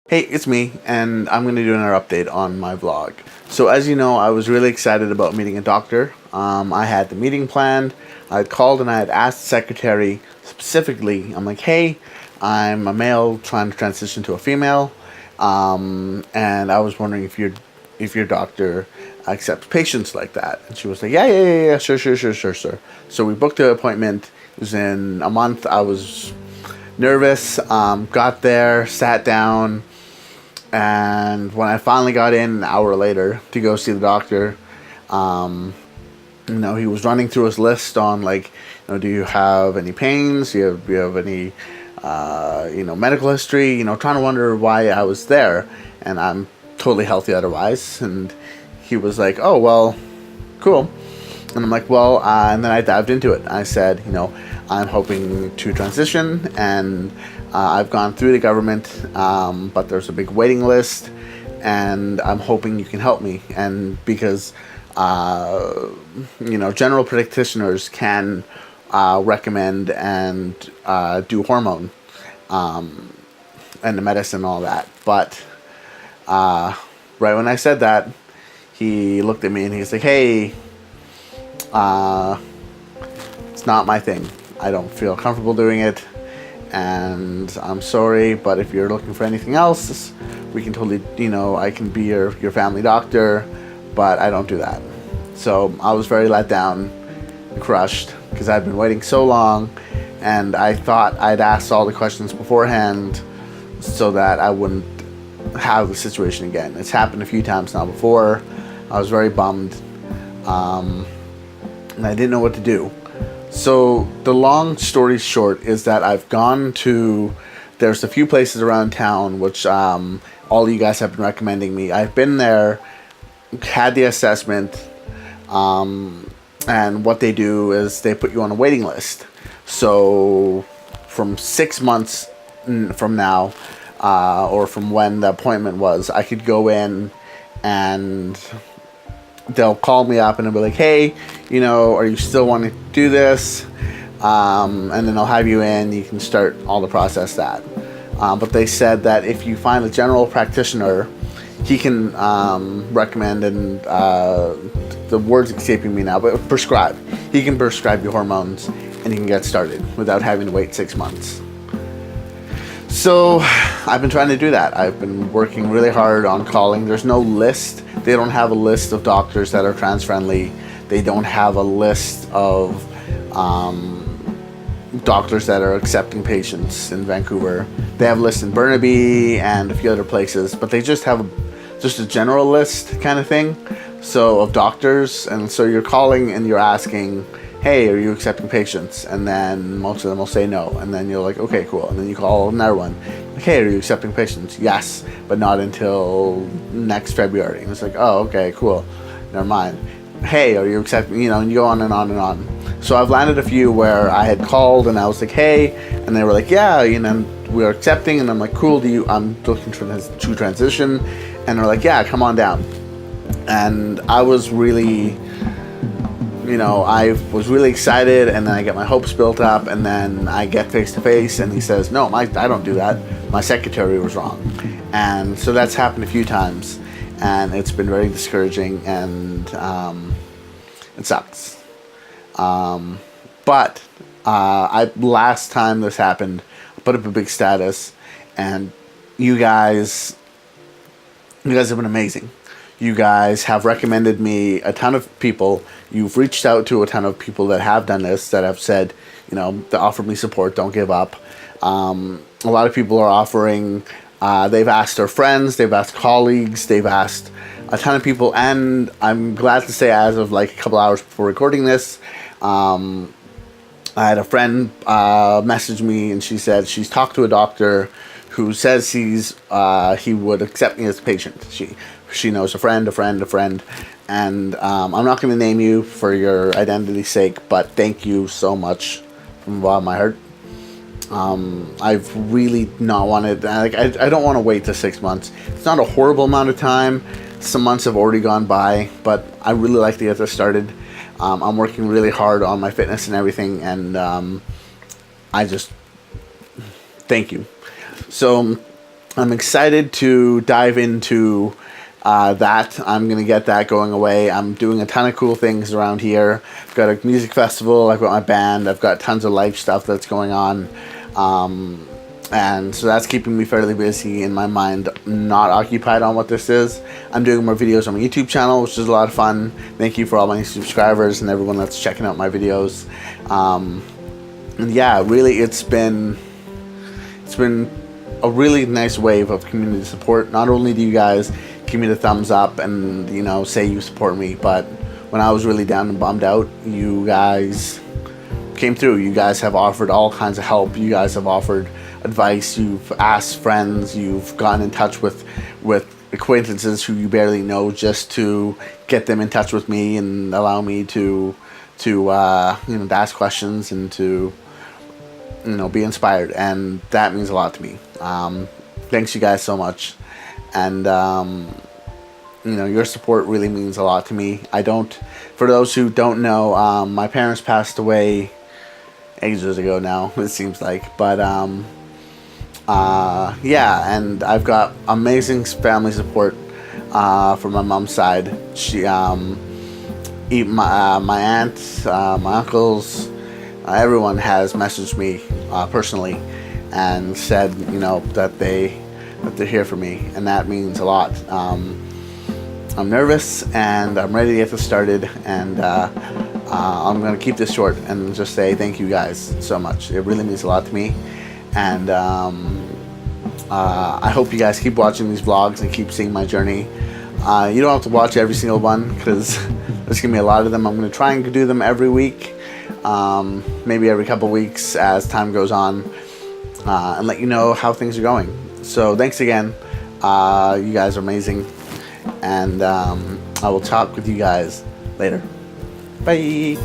Hey, it's me, and I'm going to do another update on my vlog. So, as you know, I was really excited about meeting a doctor. I had the meeting planned. I had called and I had asked the secretary specifically, I'm like, hey, I'm a male trying to transition to a female, and I was wondering if your doctor accepts patients like that. And she was like, yeah, sure. So we booked the appointment. It was in a month. I was nervous, got there, sat down, and when I finally got in an hour later to go see the doctor, he was running through his list on, like, do you have any pains? Do you have any, medical history? Trying to wonder why I was there, and I'm totally healthy otherwise. And he was like, oh, well, cool. And I'm like, well, and then I dived into it. I said, I'm hoping to transition, and I've gone through the government, but there's a big waiting list, and I'm hoping you can help me. And because, general practitioners can recommend and do hormone and the medicine and all that. But right when I said that, he looked at me and he's like, hey, it's not my thing. I don't feel comfortable doing it, and I'm sorry, but if you're looking for anything else, we can totally, I can be your family doctor, but I don't do that. So I was very let down, crushed, because I'd been waiting so long, and I thought I'd asked all the questions beforehand so that I wouldn't have the situation again. It's happened a few times now before. I was very bummed, and I didn't know what to do. So the long story short is that there's a few places around town which all you guys have been recommending me. I've been there, had the assessment, and what they do is they put you on a waiting list. So from 6 months from now, or from when the appointment was, I could go in and they'll call me up and they'll be like, hey, are you still wanting to do this? And then they'll have you in, you can start all the process that. But they said that if you find a general practitioner, he can recommend and, the word's escaping me now, but prescribe. He can prescribe you hormones and you can get started without having to wait 6 months. So I've been trying to do that. I've been working really hard on calling. There's no list. They don't have a list of doctors that are trans friendly. They don't have a list of doctors that are accepting patients in Vancouver. They have a list in Burnaby and a few other places, but they just have just a general list kind of thing. So of doctors, and so you're calling and you're asking, hey, are you accepting patients? And then most of them will say no. And then you're like, okay, cool. And then you call another one. Like, hey, are you accepting patients? Yes, but not until next February. And it's like, oh, okay, cool. Never mind. Hey, are you accepting, and you go on and on and on. So I've landed a few where I had called and I was like, hey, and they were like, yeah, we're accepting. And I'm like, cool, I'm looking to transition. And they're like, yeah, come on down. And I was really, I was really excited, and then I get my hopes built up, and then I get face to face, and he says, no, I don't do that. My secretary was wrong. And so that's happened a few times, and it's been very discouraging, and it sucks. But last time this happened, I put up a big status, and you guys have been amazing. You guys have recommended me a ton of people. You've reached out to a ton of people that have done this, that have said, that offered me support, don't give up. A lot of people are offering, they've asked their friends, they've asked colleagues, they've asked a ton of people, and I'm glad to say, as of like a couple hours before recording this, I had a friend message me, and she said she's talked to a doctor who says he would accept me as a patient. She knows a friend, and I'm not going to name you for your identity's sake, but thank you so much from the bottom of my heart. I've really not wanted, I don't want to wait to 6 months. It's not a horrible amount of time. Some months have already gone by, but I really like to get this started. I'm working really hard on my fitness and everything, and I just thank you. So I'm excited to dive into that. I'm going to get that going away. I'm doing a ton of cool things around here. I've got a music festival, I've got my band, I've got tons of life stuff that's going on. And so that's keeping me fairly busy in my mind, not occupied on what this is. I'm doing more videos on my YouTube channel, which is a lot of fun. Thank you for all my subscribers and everyone that's checking out my videos. And yeah, really, it's been a really nice wave of community support. Not only do you guys give me the thumbs up and, you know, say you support me, but when I was really down and bummed out, you guys came through. You guys have offered all kinds of help. You guys have offered advice. You've asked friends. You've gotten in touch with acquaintances who you barely know, just to get them in touch with me and allow me to ask questions and to be inspired. And that means a lot to me. Thanks you guys so much. And your support really means a lot to me. For those who don't know, my parents passed away ages ago now, it seems like, but and I've got amazing family support from my mom's side. She my aunt, my uncles, everyone has messaged me personally and said that they're here for me, and that means a lot. I'm nervous and I'm ready to get this started, and I'm going to keep this short and just say thank you guys so much. It really means a lot to me, and I hope you guys keep watching these vlogs and keep seeing my journey. You don't have to watch every single one because there's going to be a lot of them. I'm going to try and do them every week, maybe every couple weeks as time goes on, and let you know how things are going. So thanks again. You guys are amazing, and I will talk with you guys later. Bye.